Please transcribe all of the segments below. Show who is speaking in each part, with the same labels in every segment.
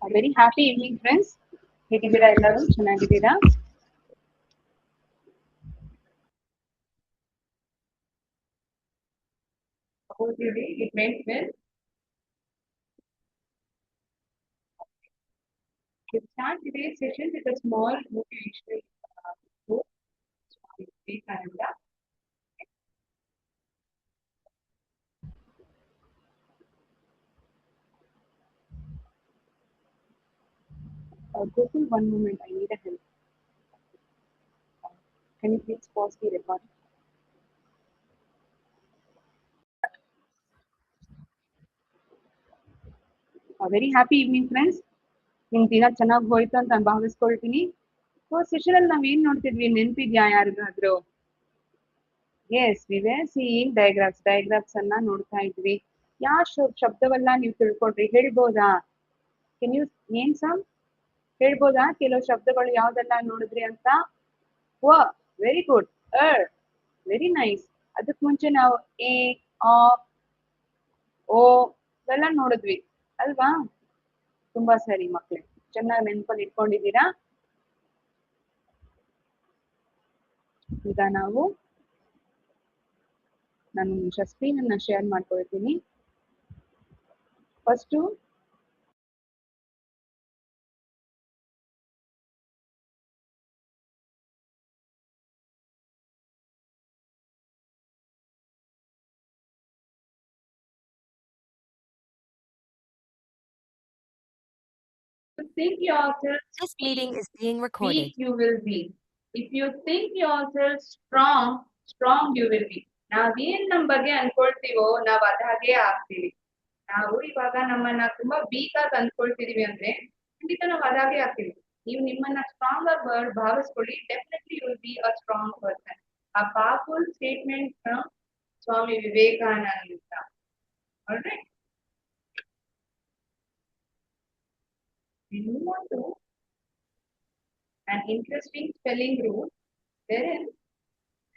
Speaker 1: Very happy evening, friends. ಹೇಗಿದ್ದೀರಾ ಎಲ್ಲರೂ? ಚೆನ್ನಾಗಿದ್ದೀರಾ? Hope your day it went well. We'll start today's session with a small motivational quote. Vivekananda. Gokul, one moment. I need a help. Can you please pause the record? Very happy evening friends. ನಿಮ್ ದಿನ ಚೆನ್ನಾಗಿ ಹೋಯ್ತು ಅಂತ ನಾನು ಭಾವಿಸ್ಕೊಳ್ತೀನಿ. Session ಅಲ್ಲಿ ನಾವ್ ಏನ್ ನೋಡ್ತಿದ್ವಿ ನೆನ್ಪಿದ್ಯಾ ಯಾರಿಗಾದ್ರು? Yes, we were seeing diagrams ಅನ್ನ ನೋಡ್ತಾ ಇದ್ವಿ. ಯಾವ ಶಬ್ದವನ್ನ ನೀವು ತಿಳ್ಕೊಂಡ್ರಿ ಹೇಳ್ಬೋದಾ? Can you name some? ಹೇಳ್ಬೋದಾ ಕೆಲವು ಶಬ್ದಗಳು ಯಾವ್ದೆಲ್ಲ ನೋಡಿದ್ರಿ ಅಂತ? ವ ವೆರಿ ಗುಡ್. Very nice. ಅದಕ್ ಮುಂಚೆ ನಾವು ಎ, ಆ, ಓ ಇವೆಲ್ಲ ನೋಡಿದ್ವಿ ಅಲ್ವಾ? ತುಂಬಾ ಸರಿ ಮಕ್ಳೇ, ಚೆನ್ನಾಗಿ ನೆನ್ಪಲ್ಲಿ ಇಟ್ಕೊಂಡಿದ್ದೀರಾ. ಈಗ ನಾನು ಸ್ಕ್ರೀನ್ ಅನ್ನ ಶೇರ್ ಮಾಡ್ಕೊಳ್ತೀನಿ. First think yourself
Speaker 2: This meeting is being recorded.
Speaker 1: weak, you will be. If you think yourself strong you will be. ನಾವೇನ್ ನಮ್ ಬಗ್ಗೆ ಅನ್ಕೊಳ್ತೀವೋ ನಾವ್ ಅದಾಗೆ ಆಗ್ತೀವಿ. ನಾವು ಇವಾಗ ನಮ್ಮನ್ನ ತುಂಬಾ ವೀಕ್ ಆಗಿ ಅನ್ಕೊಳ್ತಿದೀವಿ ಅಂದ್ರೆ ಖಂಡಿತ ನಾವ್ ಅದಾಗೆ ಆಗ್ತೀವಿ. ನೀವು ನಿಮ್ಮನ್ನ ಸ್ಟ್ರಾಂಗ್ ಆಗಿ ಭಾವಿಸ್ಕೊಳ್ಳಿ, definitely you will be a strong person. A powerful statement from Swami Vivekananda. Alright, we move on to an interesting spelling rule wherein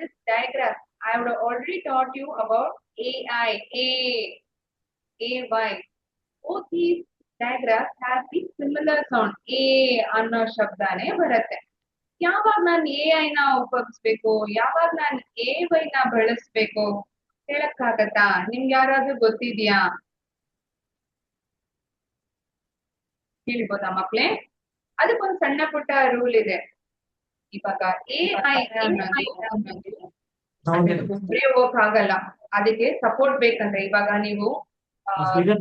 Speaker 1: this diagram I would have already taught you about AI, AY. Both these diagrams have the similar sound. A ಅನ್ನೋ ಶಬ್ದನೇ ಬರುತ್ತೆ. ಯಾವಾಗ ನಾನು AI ನ ಉಪಯೋಗಿಸ್ಬೇಕು, ಯಾವಾಗ ನಾನು AY ನ ಬಳಸ್ಬೇಕು ಹೇಳಕ್ಕಾಗತ್ತಾ? ನಿಮ್ಗೆ ಯಾರಾದ್ರೂ ಗೊತ್ತಿದ್ಯಾ? ಹೇಳ್ಬೋದಾ ಮಕ್ಳೇ? ಅದಕ್ಕೊಂದು ಸಣ್ಣ ಪುಟ್ಟ ರೂಲ್ ಇದೆ. ಇವಾಗ AI ಅನ್ನೋದು ಒಬ್ಬರೇ ಹೋಗಕ್ಕಾಗಲ್ಲ, ಅದಕ್ಕೆ ಸಪೋರ್ಟ್ ಬೇಕಂದ್ರೆ ಇವಾಗ ನೀವು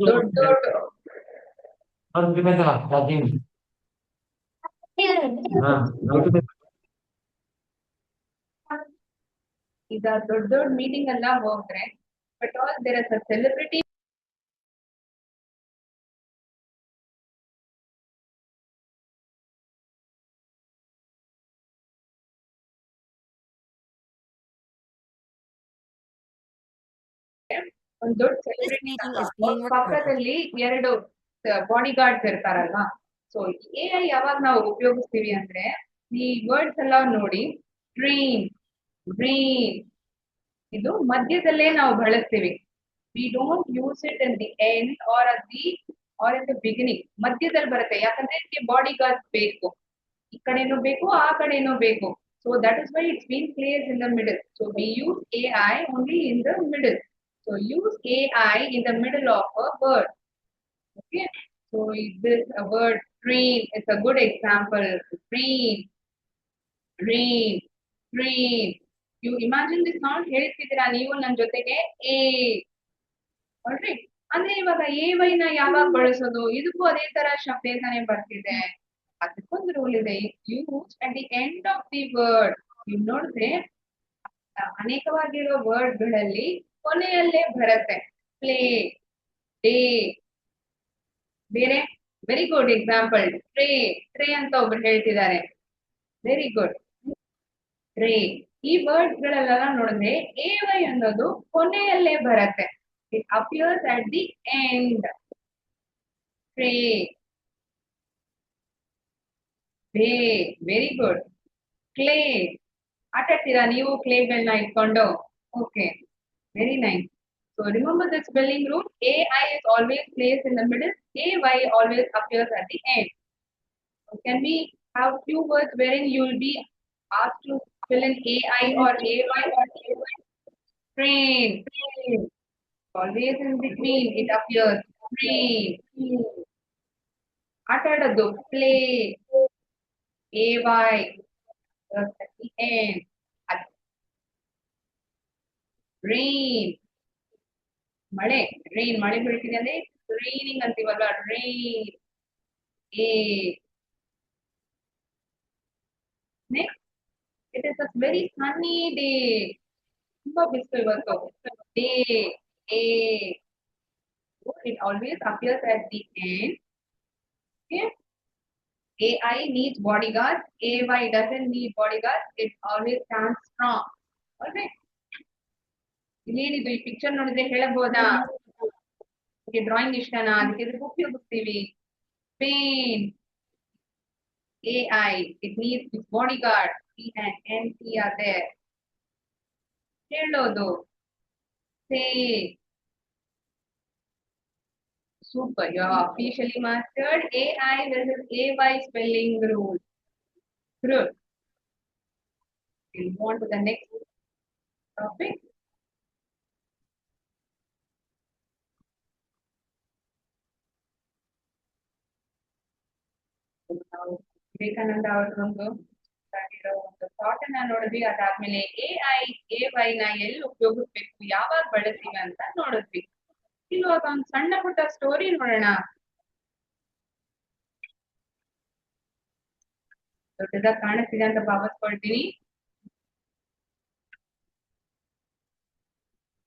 Speaker 1: ದೊಡ್ಡ ಈಗ ದೊಡ್ಡ ಮೀಟಿಂಗ್ ಎಲ್ಲ ಹೋದ್ರೆ but all there is a celebrity ಒಂದು ದೊಡ್ಡ ಸೆಲೆಬ್ರಿಟಿ ಪಕ್ಕದಲ್ಲಿ ಎರಡು ಬಾಡಿ ಗಾರ್ಡ್ಸ್ ಇರ್ತಾರಲ್ವಾ. ಸೊ AI ಯಾವಾಗ ನಾವು ಉಪಯೋಗಿಸ್ತೀವಿ ಅಂದ್ರೆ ಈ ವರ್ಡ್ಸ್ ಎಲ್ಲ ನೋಡಿ, ಡ್ರೀಮ್, ಬ್ರೀನ್ ಇದು ಮಧ್ಯದಲ್ಲೇ ನಾವು ಬಳಸ್ತೀವಿ. We don't use it in the end or in the beginning. ಮಧ್ಯದಲ್ಲಿ ಬರುತ್ತೆ, ಯಾಕಂದ್ರೆ ಇದಕ್ಕೆ ಬಾಡಿ ಗಾರ್ಡ್ಸ್ ಬೇಕು, ಈ ಕಡೆನೂ ಬೇಕು ಆ ಕಡೆನೂ ಬೇಕು. So that is why it's been placed in the middle. So we use AI only in the middle. So use AI in the middle of a word. Okay. So this a word dream is a good example. Dream, dream, dream. You imagine this sound ಹೇಳ್ತಿದ್ದೀರಾ ನೀವು ನನ್ನ ಜೊತೆಗೆ A. Alright. ಅಂದ್ರೆ ಇವಾಗ AY ನ ಯಾವಾಗ ಬಳಸೋದು? ಇದಕ್ಕೂ ಅದೇ ತರ ಶಬ್ದನೇ ಬರ್ತಿದೆ. ಅದಕ್ಕೊಂದು ರೂಲ್ ಇದೆ. Use at the end of the word. ನೀವು ನೋಡಿದ್ರೆ ಅನೇಕವಾಗಿರುವ ವರ್ಡ್ಗಳಲ್ಲಿ ಕೊನೆಯಲ್ಲೇ ಬರುತ್ತೆ. ಪ್ಲೇ, ಡೇ, ಬೇರೆ. Very good example. ಟ್ರೇ ಅಂತ ಒಬ್ರು ಹೇಳ್ತಿದ್ದಾರೆ. Very good. ಟ್ರೇ. ಈ ವರ್ಡ್ಸ್ ಗಳೆಲ್ಲ ನೋಡಿದ್ರೆ AY ಅನ್ನೋದು ಕೊನೆಯಲ್ಲೇ ಬರುತ್ತೆ. It appears at the end. Tray, day. Very good. Clay. ಆಟಾಡ್ತೀರಾ ನೀವು ಕ್ಲೇಗಳನ್ನ ಇಟ್ಕೊಂಡು? Okay, very nice. So remember the spelling rule. AI is always placed in the middle. AY always appears at the end. So can we have few words wherein you will be asked to fill in AI or AY? Train. Always in between it appears. Train. ಆಟಾಡೋದು. Play. AY. At the end. Rain. ಮಳೆ. Rain. ಮಳೆ ಬೀಳ್ತಿದೆ ಅಂದ್ರೆ raining ಅಂತೀವಲ್ಲ. Rain. A. Next, it is a very sunny day. ತುಂಬಾ ಬಿಸಿಲು ಇವತ್ತು. Day. A. It always appears at the end. Okay. AI needs bodyguards. AY doesn't need bodyguards. It always stands strong. Alright. ಇಲ್ಲೇನಿದು ಈ picture ನೋಡಿದ್ರೆ ಹೇಳಬಹುದಾ? Drawing ಇಷ್ಟನಾ? ಅದಕ್ಕೆ ಇದಕ್ಕೆ ಉಪಯೋಗಿಸ್ತೀವಿ. Pain. AI. It needs its bodyguard. P and NT are there. ಹೇಳೋದು. Say. Super. You have officially mastered AI versus AY spelling rule. Good. We'll move on to the next topic. ನಾವು ವಿವೇಕಾನಂದ ಅವರೊಂದು ಒಂದು thought ಅನ್ನ ನೋಡಿದ್ವಿ. ಅದಾದ್ಮೇಲೆ AI AY ನ ಎಲ್ಲಿ ಉಪಯೋಗಿಸ್ಬೇಕು, ಯಾವಾಗ ಬಳಸ್ತೀವಿ ಅಂತ ನೋಡಿದ್ವಿ. ಇವಾಗ ಒಂದು ಸಣ್ಣ ಪುಟ್ಟ ಸ್ಟೋರಿ ನೋಡೋಣ. ದೊಡ್ಡದಾಗಿ ಕಾಣಿಸ್ತಿದೆ ಅಂತ ಭಾವಿಸ್ಕೊಳ್ತೀನಿ.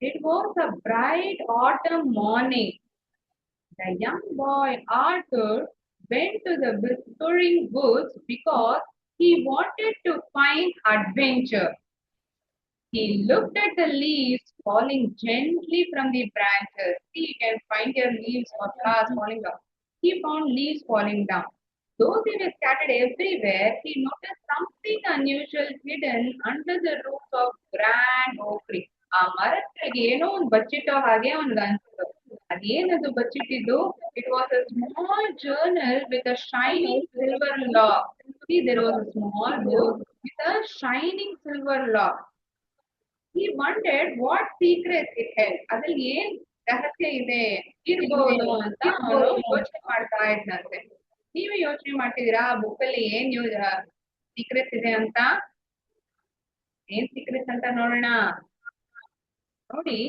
Speaker 1: It was a bright autumn morning. The young boy Arthur went to the whispering woods because he wanted to find adventure. He looked at the leaves falling gently from the branches. See, you can find your leaves or flowers falling down. He found leaves falling down. Though they were scattered everywhere, he noticed something unusual hidden under the roots of grand oak tree. ಆ ಮರಕ್ಕೆ ಏನೋ ಒಂದು ಬಚ್ಚಿಟ್ಟೋ ಹಾಗೆ ಅವನ್ಗೆ ಅನ್ಸಿತು. ಅದೇನದು ಬಚ್ಚಿಟ್ಟಿದ್ದು? It was a small journal with a shining silver lock. See, there was a small book with a shining silver lock. He wondered what secret it held. ಅದ್ರಲ್ಲಿ ಏನ್ ರಹಸ್ಯ ಇದೆ ಇರ್ಬೋದು ಅಂತ ಅವನು ಯೋಚನೆ ಮಾಡ್ತಾ ಇದ್ನಂತೆ. ನೀವೇ ಯೋಚನೆ ಮಾಡ್ತಿದ್ದೀರಾ ಆ ಬುಕ್ ಅಲ್ಲಿ ಏನ್ ಸೀಕ್ರೆಟ್ಸ್ ಇದೆ ಅಂತ? ಏನ್ ಸೀಕ್ರೆಟ್ಸ್ ಅಂತ ನೋಡೋಣ. ನೋಡಿ,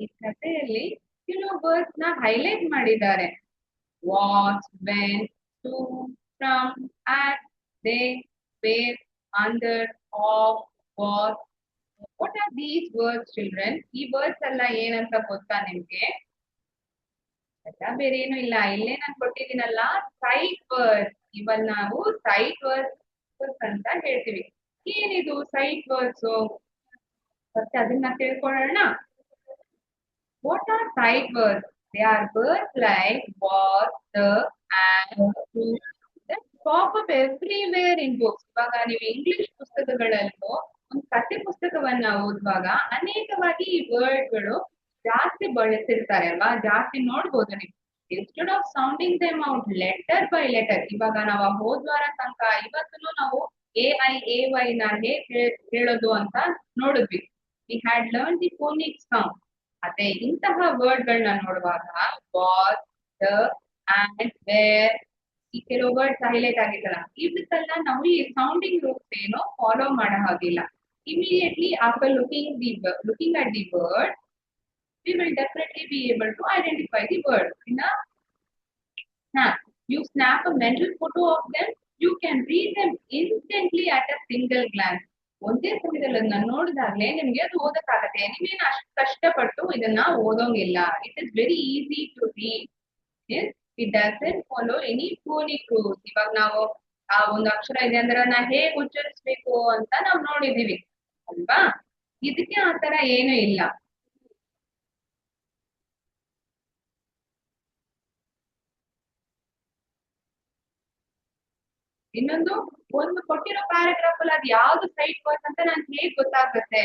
Speaker 1: ಈ ಕಥೆಯಲ್ಲಿ ಕೆಲವು ವರ್ಡ್ಸ್ ನ ಹೈಲೈಟ್ ಮಾಡಿದ್ದಾರೆ. Was, went, to, from, at, they, where, under, of, was. What are these words, children? ಈ ವರ್ಡ್ಸ್ ಎಲ್ಲ ಏನಂತ ಗೊತ್ತಾ ನಿಮ್ಗೆ? ಬೇರೆ ಏನು ಇಲ್ಲ. ಇಲ್ಲೇ ನಾನು ಕೊಟ್ಟಿದ್ದೀನಲ್ಲ, ಸೈಟ್ ವರ್ಡ್ಸ್. ಇವಾಗ ನಾವು ಸೈಟ್ ವರ್ಡ್ಸ್ ಅಂತ ಹೇಳ್ತೀವಿ. ಏನಿದು ಸೈಟ್ ವರ್ಡ್ಸ್? ಮತ್ತೆ ಅದನ್ನ ತಿಳ್ಕೊಳ್ಳೋಣ. What are sight words? They are words like was, the, and, to that pop up everywhere in books. ಇವಾಗ ನೀವು ಇಂಗ್ಲಿಷ್ ಪುಸ್ತಕಗಳಲ್ಲೂ ಒಂದು ಕಥೆ ಪುಸ್ತಕವನ್ನ ಓದುವಾಗ ಅನೇಕವಾಗಿ ಈ ವರ್ಡ್ಗಳು ಜಾಸ್ತಿ ಬಳಸಿರ್ತಾರೆ ಅಲ್ವಾ? ಜಾಸ್ತಿ ನೋಡ್ಬೋದು ನೀವು. Instead of sounding them out letter by letter, ಇವಾಗ ನಾವು ಹೋದ್ವಾರ ತನಕ ಇವತ್ತು ನಾವು AI AY ನ ಹೇಗೆ ಹೇಳೋದು ಅಂತ ನೋಡಿದ್ವಿ. We had learned the phonics sound. ಅದೇ ಇಂತಹ ವರ್ಡ್ ಗಳನ್ನ ನೋಡುವಾಗ was, the, and, where ಈ ಕೆಲವು ವರ್ಡ್ಸ್ ಹೈಲೈಟ್ ಆಗಿದ್ದಲ್ಲ, ಇದಕ್ಕೆಲ್ಲ ನಾವು ಈ ಸೌಂಡಿಂಗ್ ರೂಲ್ಸ್ ಏನೋ ಫಾಲೋ ಮಾಡೋ ಹಾಗಿಲ್ಲ. Immediately after looking at the word, we will definitely be able to identify the word. Snap. You snap a mental photo of them, you can read them instantly at a single glance. ಒಂದೇ ಸಮಯದಲ್ಲಿ ಅದನ್ನ ನೋಡಿದಾಗ್ಲೇ ನಿಮ್ಗೆ ಅದು ಓದಕ್ಕಾಗತ್ತೆ. ನೀವೇನು ಅಷ್ಟು ಕಷ್ಟಪಟ್ಟು ಇದನ್ನ ಓದೋಂಗಿಲ್ಲ. It is very easy to read. It doesn't follow any phonic rules. ಇವಾಗ ನಾವು ಆ ಒಂದು ಅಕ್ಷರ ಇದೆ ಅಂದ್ರೆ ನಾ ಹೇಗ್ ಉಚ್ಚರಿಸ್ಬೇಕು ಅಂತ ನಾವು ನೋಡಿದೀವಿ ಅಲ್ವಾ? ಇದಕ್ಕೆ ಆತರ ಏನು ಇಲ್ಲ. ಇನ್ನೊಂದು, ಒಂದು ಕೊಟ್ಟಿರೋ ಪ್ಯಾರಾಗ್ರಾಫ್ ಅಲ್ಲಿ ಅದು ಯಾವ್ದು ಸೈಟ್ ವರ್ಡ್ಸ್ ಅಂತ ನಾನು ಹೇಗ್ ಗೊತ್ತಾಗುತ್ತೆ?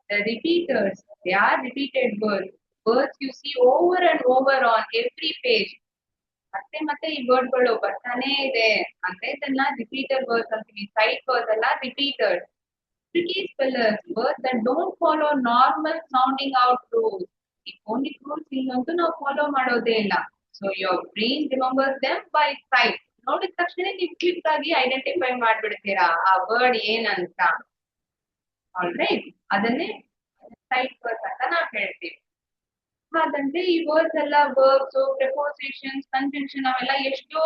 Speaker 1: The repeaters, they are repeated words. Words U C over and over on every page. ಮತ್ತೆ ಮತ್ತೆ ಈ ವರ್ಡ್ ಗಳು ಬರ್ತಾನೆ ಇದೆ ಅಂದ್ರೆ ಇದನ್ನ ರಿಪೀಟೆಡ್ ವರ್ಡ್ಸ್ ಅಂತೀವಿ. ಸೈಡ್ ವರ್ಡ್ಸ್ ಅಲ್ಲ, repeated. Tricky spellers, words that don't follow normal sounding out rules. ಈ ಫೋನಿಕ್ ರೂಲ್ಸ್ ಇಲ್ಲಂತೂ ನಾವು ಫಾಲೋ ಮಾಡೋದೇ ಇಲ್ಲ. So your brain remembers them by site. ನೋಡಿದ ತಕ್ಷಣ ನೀವು ಕ್ವಿಕ್ ಆಗಿ ಐಡೆಂಟಿಫೈ ಮಾಡ್ಬಿಡ್ತೀರಾ ಆ ವರ್ಡ್ ಏನಂತ. ಆಲ್ರೈಟ್, ಅದನ್ನೇ ಸೈಟ್ ವರ್ಡ್ಸ್ ಅಂತ ನಾವು ಹೇಳ್ತೀವಿ. ಹಾಗಂದ್ರೆ ಈ ವರ್ಡ್ಸ್ ಎಲ್ಲ ವರ್ಬ್ಸ್, ಪ್ರೆಪೋಸಿಷನ್ಸ್, ಕಂಜಂಕ್ಷನ್ ಅವೆಲ್ಲ ಎಷ್ಟೋ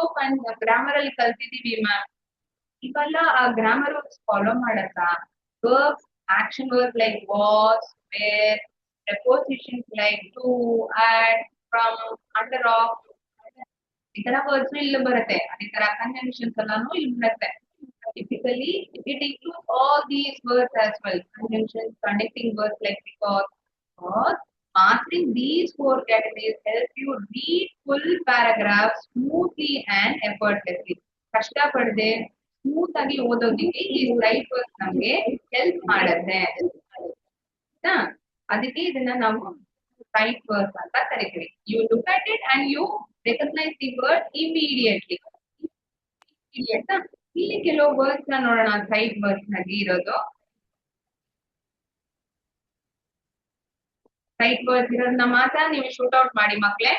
Speaker 1: ಗ್ರಾಮರ್ ಅಲ್ಲಿ ಕಲ್ತಿದೀವಿ ಮ್ಯಾಮ್. ಇವೆಲ್ಲ ಆ ಗ್ರಾಮರ್ ರೂಲ್ಸ್ ಫಾಲೋ ಮಾಡತ್ತಾ? Verbs, action verbs like was, were, prepositions like to, at, from, under off. ಈ ತರ ವರ್ಡ್ಸ್ ಇಲ್ಲಿ ಬರುತ್ತೆ. ಅದೇ ತರ ಕಂಜಂಕ್ಷನ್ಸ್ ಎಲ್ಲಾನು ಇಲ್ಲಿ ಬರುತ್ತೆ. Typically, it includes all these words as well. Conjunctions, connecting words like because. Mastering these four categories help you read full paragraphs smoothly and effortlessly. ಕಷ್ಟಪಡದೆ ಸ್ಮೂತ್ ಆಗಿ ಓದೋದಿಕ್ಕೆ ಈ ಸೈಟ್ ವರ್ಡ್ಸ್ ನಮಗೆ ಹೆಲ್ಪ್ ಮಾಡುತ್ತೆ. ಅದಕ್ಕೆ ಇದನ್ನ ನಾವು ಸೈಟ್ ವರ್ಡ್ಸ್ ಅಂತ ಕರಿತೀವಿ. You look at it and you recognise the word immediately. ಇಲ್ಲಿ ಕೆಲವು ವರ್ಡ್ಸ್ ನ ನೋಡೋಣ ಸೈಟ್ ವರ್ಡ್ಸ್ ನಲ್ಲಿ ಇರೋದು. ಸೈಟ್ ವರ್ಡ್ಸ್ ಇರೋದನ್ನ ಮಾತ್ರ ನೀವು ಶೂಟ್ ಔಟ್ ಮಾಡಿ ಮಕ್ಕಳೇ.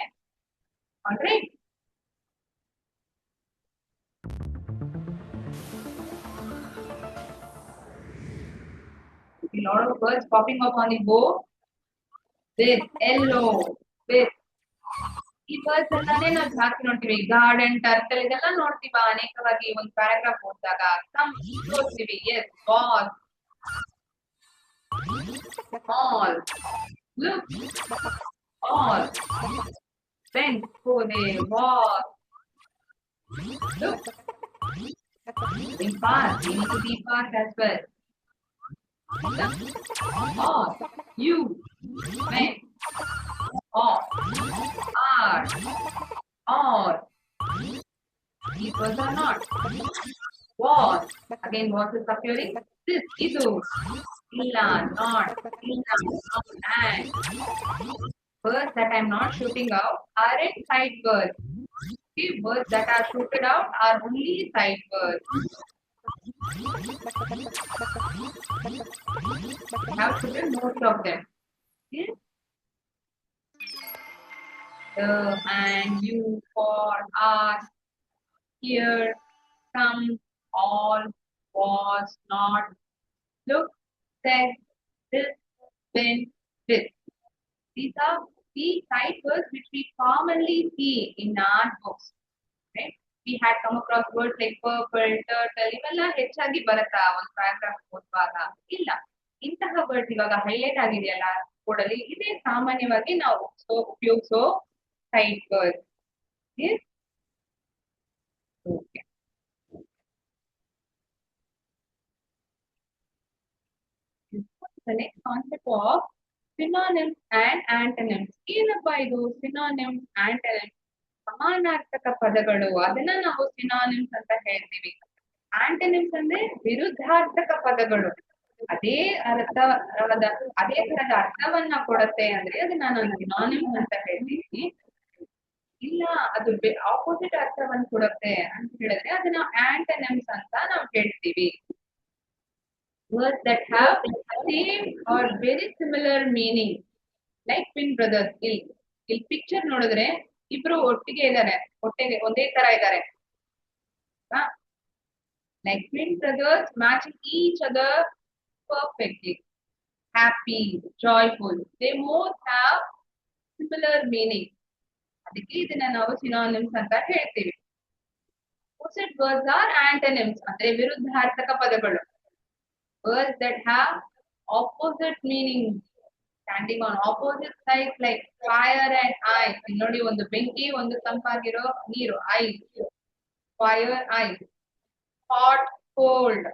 Speaker 1: All right, a lot of words popping up on the board. With, yellow, with. ಈ ವರ್ಡ್ಸ್ ಎಲ್ಲಾನೇ ನಾವು ಜಾಸ್ತಿ ನೋಡ್ತೀವಿ. ಗಾರ್ಡನ್, ಟರ್ಟಲ್ ಇದೆಲ್ಲ ನೋಡ್ತೀವ ಅನೇಕವಾಗಿ ಒಂದು ಪ್ಯಾರಾಗ್ರಾಫ್ ಓದಿದಾಗ. ನೋಡ್ತೀವಿ. Yes, boss, all, look, all, bent, code, wall, look, in past, we need to be past as well. Or, you, when, or, are, or. These words are not. Was, again was is appearing. This, idu, illa, not, and. Words that I am not shooting out aren't side words. Okay, words that are shooted out are only side words. I have shooted most of them. Okay? And, you, for, are, here, some, all, was, not, look, said, this, when, this. These are the side words which we commonly see in our books. Right? We had come across words like purple, turtle, ಇವೆಲ್ಲ ಹೆಚ್ಚಾಗಿ ಬರುತ್ತಾ ಒಂದು paragraph ಓದುವಾಗ? ಇಲ್ಲ. ಇಂತಹ words ಇವಾಗ highlight ಆಗಿದೆಯಲ್ಲ ಬೋರ್ಡಲ್ಲಿ, ಇದೇ ಸಾಮಾನ್ಯವಾಗಿ ನಾವು ಉಪಯೋಗಿಸೋ side words. Okay, the next concept of synonyms and antonyms. ಏನಪ್ಪ ಇದು synonyms, antonyms? ಸಮಾನಾರ್ಥಕ ಪದಗಳು, ಅದನ್ನ ನಾವು ಸಿನಾನಿಮ್ಸ್ ಅಂತ ಹೇಳ್ತೀವಿ. ಆಂಟನಿಮ್ಸ್ ಅಂದ್ರೆ ವಿರುದ್ಧಾರ್ಥಕ ಪದಗಳು. ಅದೇ ತರದ ಅರ್ಥವನ್ನ ಕೊಡುತ್ತೆ ಅಂದ್ರೆ ಅದನ್ನ ನಾನು ಸಿನಾನಿಮ್ಸ್ ಅಂತ ಹೇಳ್ತೀನಿ. ಇಲ್ಲ, ಅದು ಆಪೋಸಿಟ್ ಅರ್ಥವನ್ನ ಕೊಡುತ್ತೆ ಅಂತ ಹೇಳಿದ್ರೆ ಅದನ್ನ ಆಂಟನಿಮ್ಸ್ ಅಂತ ನಾವು ಹೇಳ್ತೀವಿ. Words that have same or very similar meaning, like twin brothers. ಇಲ್ಲಿ ಪಿಕ್ಚರ್ ನೋಡಿದ್ರೆ ಇಬ್ರು ಒಟ್ಟಿಗೆ ಇದ್ದಾರೆ, ಒಂದೇ ತರ ಇದ್ದಾರೆ. Like twin brothers matching each other perfectly. Happy, joyful. They both have similar meaning. ಅದಕ್ಕೆ ಇದನ್ನ ನಾವು ಸಿನಾನಿಮ್ಸ್ ಅಂತ ಹೇಳ್ತೀವಿ. Opposite words are antonyms, ಅಂದ್ರೆ ವಿರುದ್ಧಾರ್ಥಕ ಪದಗಳು. Words that have opposite meaning, standing on opposite sides like fire and ice. ನೋಡಿ, ಒಂದು ಬೆಂಕಿ, ಒಂದು ತಂಪಾಗಿರೋ ನೀರು, ice. Fire, ice. Hot, cold.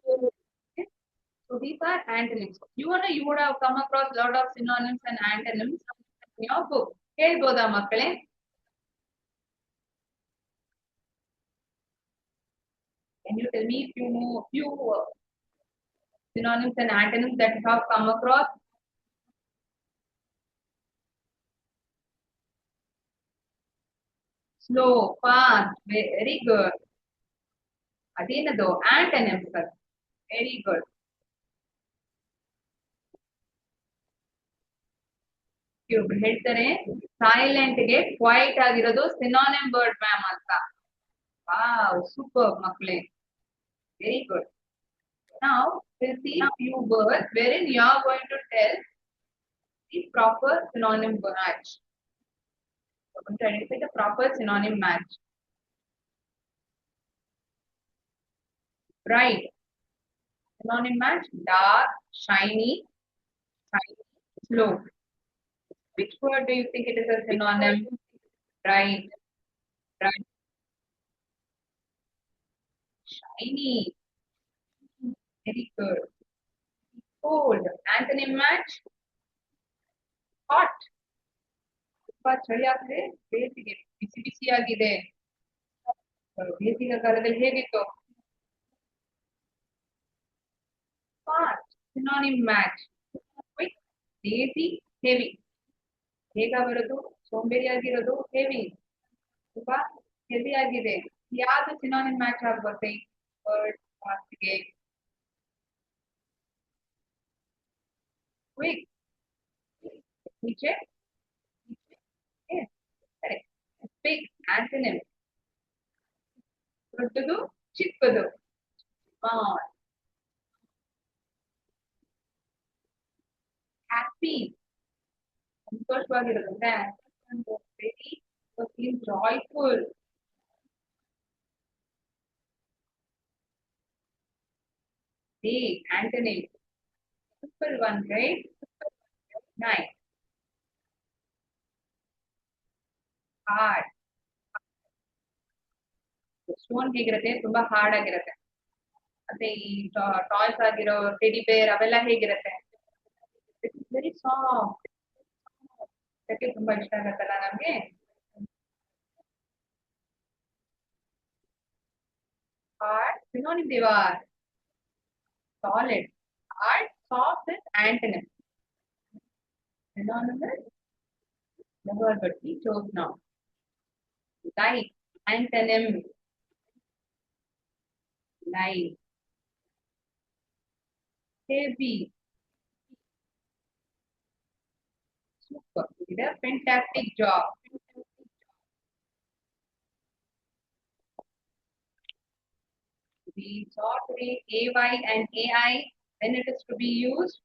Speaker 1: Okay? So these are antonyms. You would have come across lot of synonyms and antonyms in your book. ಹೇಳ್ಬೋದಾ ಮಕ್ಕಳೇ? Can you tell me if you know few synonyms and antonyms that you have come across? slow, fast, very good. ಅದೇನದು antonyms ಅದು. Very good. ಒಬ್ರು ಹೇಳ್ತಾರೆ silent ಗೆ quite ಆಗಿರೋದು synonym word ma'am ಅಂತ. Wow super ಮಕ್ಕಳೇ, very good. Now we'll see few words wherein you are going to tell the proper synonym match. We're going to identify the proper synonym match. Bright. Synonym match dark, shiny, slow. Which word do you think it is a synonym? Bright, bright, shiny. Very good. Cold. Antonym match hot. ತುಂಬಾ ಚಳಿ ಆಗ್ತದೆ, ಬೇಸಿಗೆ ಬಿಸಿ ಬಿಸಿಯಾಗಿದೆ. ಬೇಸಿಗೆ ಕಾಲದಲ್ಲಿ ಹೇಗಿತ್ತು? Fast. Synonym match quick, lazy, heavy. ಬೇಗ ಬರೋದು, ಸೋಂಬೇರಿಯಾಗಿರೋದು, heavy. ತುಂಬಾ ಹೆವಿ ಆಗಿದೆ. ಯಾವ್ದು ಸಿನಾನಿಮ್ ಮ್ಯಾಚ್ ಆಗುತ್ತೆ ವರ್ಡ್ ಫಾಸ್ಟ್ಗೆ? ಕ್ವಿಕ್. ಈಚೆ ಬಿಗ್ ಆಂಟನಿಮ್. ದೊಡ್ಡದು, ಚಿಕ್ಕದು. ಹ್ಯಾಪಿ, ಸಂತೋಷವಾಗಿರೋದು very joyful. Big antonym. Simple one, right? Nice. Hard. Stone ಹೇಗಿರುತ್ತೆ? ತುಂಬಾ ಹಾರ್ಡ್ ಆಗಿರುತ್ತೆ. ಮತ್ತೆ ಈ ಟಾಯ್ಸ್ ಆಗಿರೋ ಟೆಡಿ ಬೇರ್ ಅವೆಲ್ಲ ಹೇಗಿರುತ್ತೆ? Very soft. ಅದಕ್ಕೆ ತುಂಬಾ ಇಷ್ಟ ಆಗತ್ತಲ್ಲ ನಮ್ಗೆ. ಹಾರ್ಡ್ ಸಿನೋನಿಮ್ ದೇವಾರ್. Solid. Hard, soft is antonym. Synonym is never, but we chose now. Light, antonym. Light. Heavy. Super. You did a fantastic job. We saw today AY and AI. When it is to be used,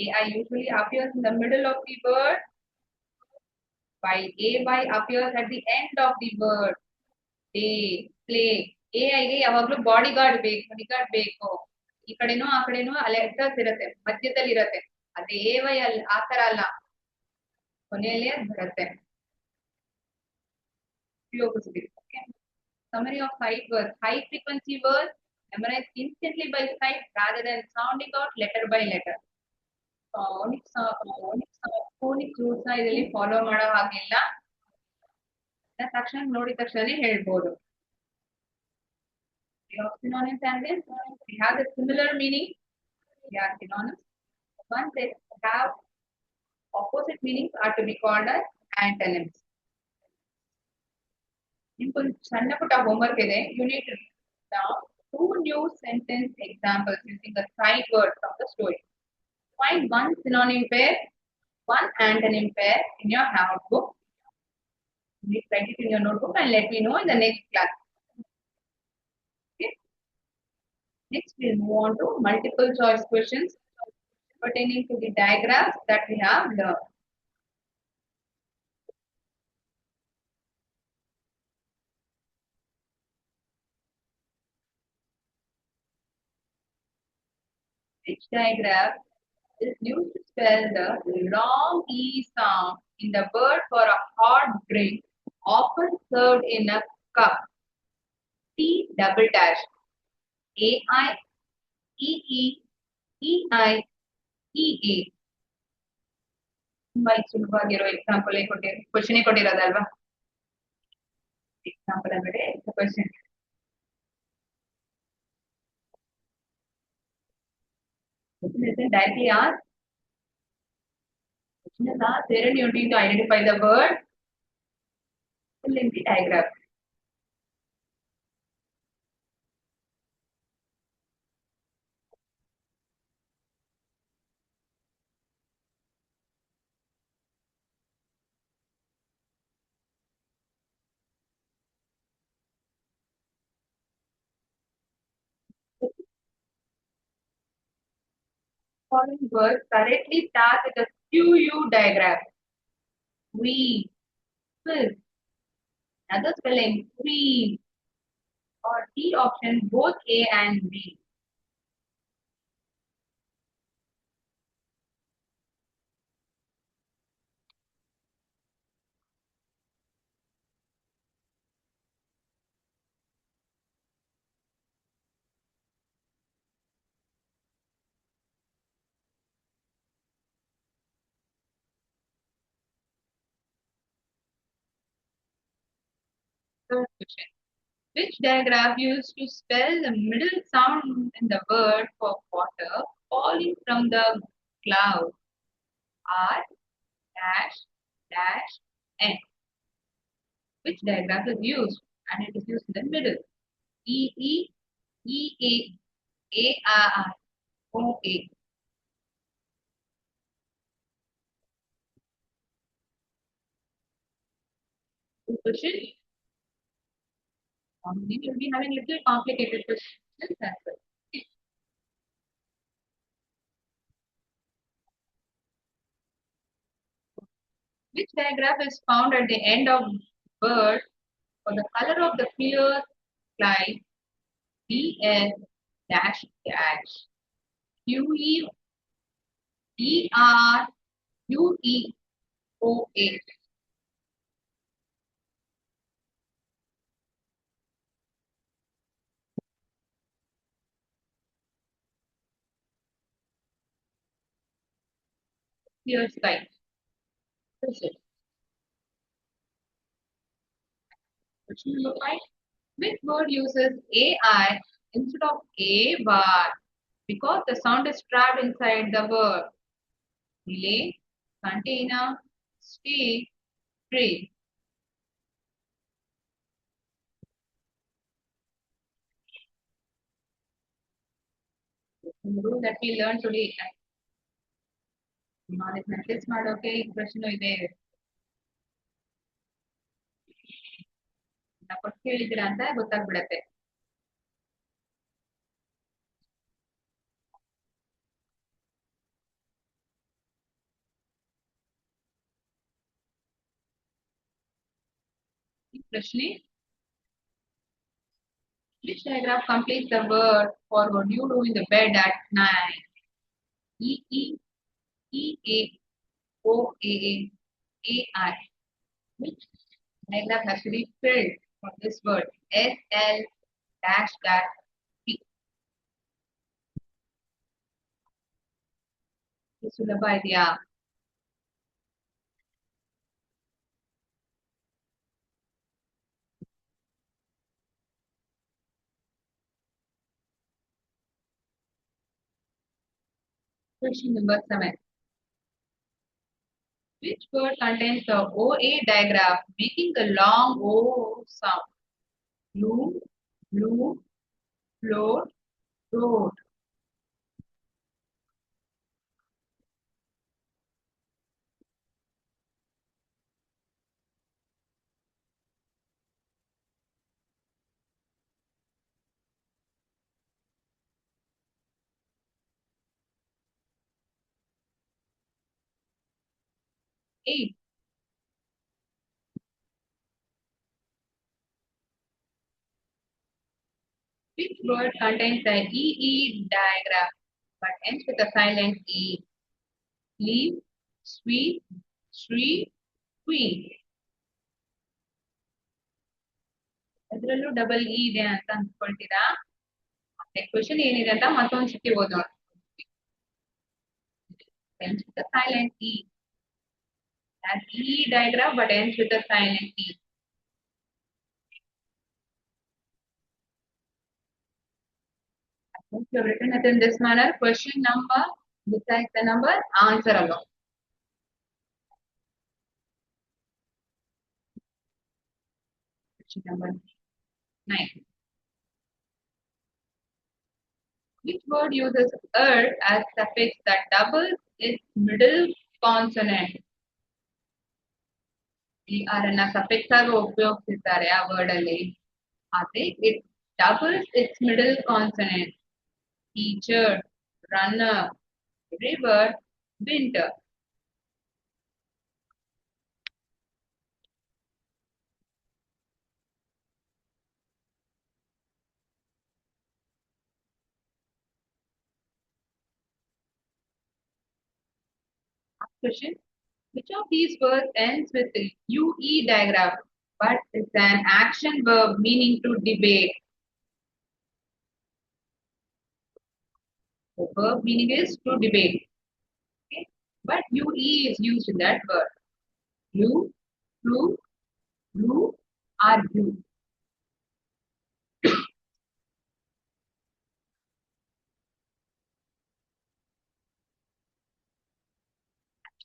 Speaker 1: AI usually appears in the middle of the word, while AY appears at the end of the word. Day, play. AI ಗೆ ಯಾವಾಗ್ಲೂ body guard ಬೇಕು. ಈ ಕಡೆನೂ ಆ ಕಡೆನೂ letters ಇರುತ್ತೆ, ಮಧ್ಯದಲ್ಲಿ ಇರುತ್ತೆ. ಅದೇ AY ಅಲ್ಲಿ ಆ ತರ ಅಲ್ಲ, ಕೊನೆಯಲ್ಲೇ ಬರುತ್ತೆ. ಉಪಯೋಗಿಸ್ಬೇಕು. Summary of sight words. High frequency words memorized instantly by sight rather than sounding out letter by letter. Phonics rules ಇದರಲ್ಲಿ ಫಾಲೋ ಮಾಡೋ ಹಾಗಿಲ್ಲ. ತಕ್ಷಣ ನೋಡಿದ ತಕ್ಷಣ ಹೇಳ್ಬೋದು. Synonyms and then we have the similar meaning. Yeah, synonyms. Once they have opposite meanings are to be called as antonyms. ನಿಮ್ಗೊಂದು ಸಣ್ಣ ಪುಟ್ಟ ಹೋಮ್ವರ್ಕ್ ಇದೆ. You need to write down 2 new sentence examples using the sight words of the story. Find one synonym pair, one antonym pair in your notebook. Please write it in your notebook and let me know in the next class. Okay. Next, we'll move on to multiple choice questions pertaining to the diagrams that we have learned. Which diagram is used to spell the long E sound in the word for a hot drink often served in a cup? T double dash AI EE EI EA. ತುಂಬಾ ಸುಲಭವಾಗಿರೋ example question ಕೊಟ್ಟಿರೋದಲ್ವಾ? Example ಅಂದ್ರೆ question. Directly ask. Question is asked wherein you need to identify the word fill in the diagram. Following words correctly start with a QU diagram. We, will. Another spelling, we, or D option, both A and B. Third question. Which diagram used to spell the middle sound in the word for water falling from the cloud? R dash dash N. Which diagram is used? And it is used in the middle. E E E A R R O A. Good question. We will be having little complicated questions as well. Which diagram is found at the end of bird for the color of the clear sky? BS dash dash QE DRUEOA. Clear sky. Question number 5. Which word uses AI instead of A bar? Because the sound is trapped inside the word. Relay, container, stay, tray. The rule that we learned today. Knowledge message ಮಾಡೋಕೆ ಈ ಪ್ರಶ್ನೆ ಇದೆ. ಕೊಟ್ಟು ಕೇಳಿದ್ದೀರಾ ಅಂತ ಗೊತ್ತಾಗ್ಬಿಡತ್ತೆ. ಈ ಪ್ರಶ್ನೆ, which diagram completes the word for what you do in the bed at night? E E E A O A A A I. Which diagram has to be filled for this word? S L dash dash P. ಸುಲಭ ಇದೆಯಾ? Question number 7. Which word contains the OA diagram making the long O sound? Blue, blue, float, road. A. Which word contains the EE diagram but ends with a silent E? Leaf, sweet, sweet, queen. ಅದರಲ್ಲೂ double E ಇದೆ ಅಂತ ಅನ್ಕೊಳ್ತೀರಾ? Question ಏನಿದೆ ಅಂತ ಮತ್ತೊಂದು ಸತಿ ಓದೋಣ. Ends with a silent E. That E diagram but ends with a silent E. Once you have written it in this manner, question number besides the number, answer alone. Question number 9. Which word uses er as suffix that doubles its middle consonant? ಈ ಅರನ್ನ suffix ಆಗಿ ಉಪಯೋಗಿಸಿದ್ದಾರೆ ಆ word ಅಲ್ಲಿ. ಅದೇ it doubles its middle consonant. Teacher, runner, river, winter. Question. Which of these words ends with the UE diagram but is an action verb meaning to debate? The verb meaning is to debate. Okay? But UE is used in that word. You, argue.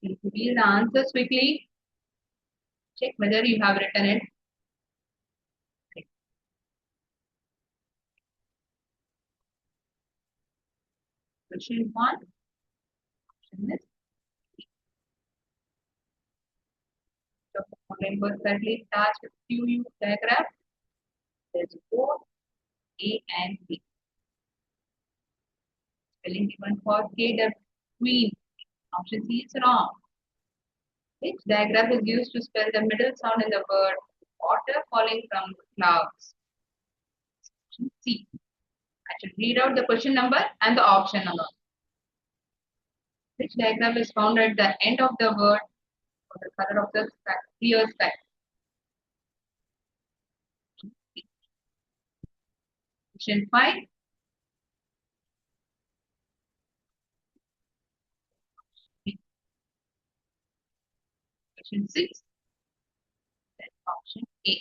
Speaker 1: If you read the answers quickly, check whether you have written it. Okay. Question 1. Option is the following words currently starts with QU diagram. There's both A and B. Spelling given for K, the queen. Option C is wrong. Which diagram is used to spell the middle sound in the word water falling from the clouds? Option C. I should read out the question number and the option number. Which diagram is found at the end of the word for the color of the sky, clear sky? Question 5. Question 6. Then option A.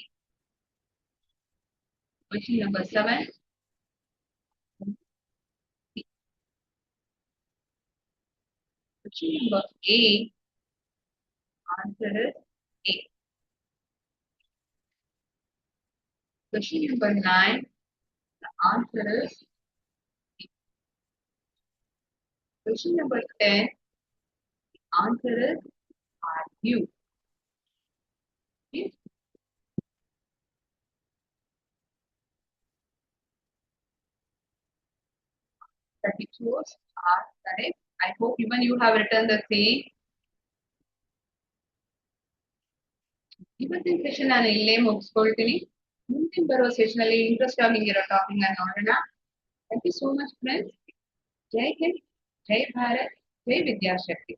Speaker 1: Question number 7. Question number A. Answer is A. Question number 9. The answer is B. Question number 10. The answer is argue. Okay. 32 are correct. I hope even you have written the same. ಇವತ್ತಿನ session ನಾನು ಇಲ್ಲೇ ಮುಗಿಸ್ಕೊಳ್ತೀನಿ. ಮುಂದಿನ ಬರುವ session ಅಲ್ಲಿ interest ಆಗಿರೋ topic ನೋಡೋಣ. Thank you so much friends. ಜೈ ಹಿಂದ್, ಜೈ ಭಾರತ್, ಜೈ ವಿದ್ಯಾಶಕ್ತಿ.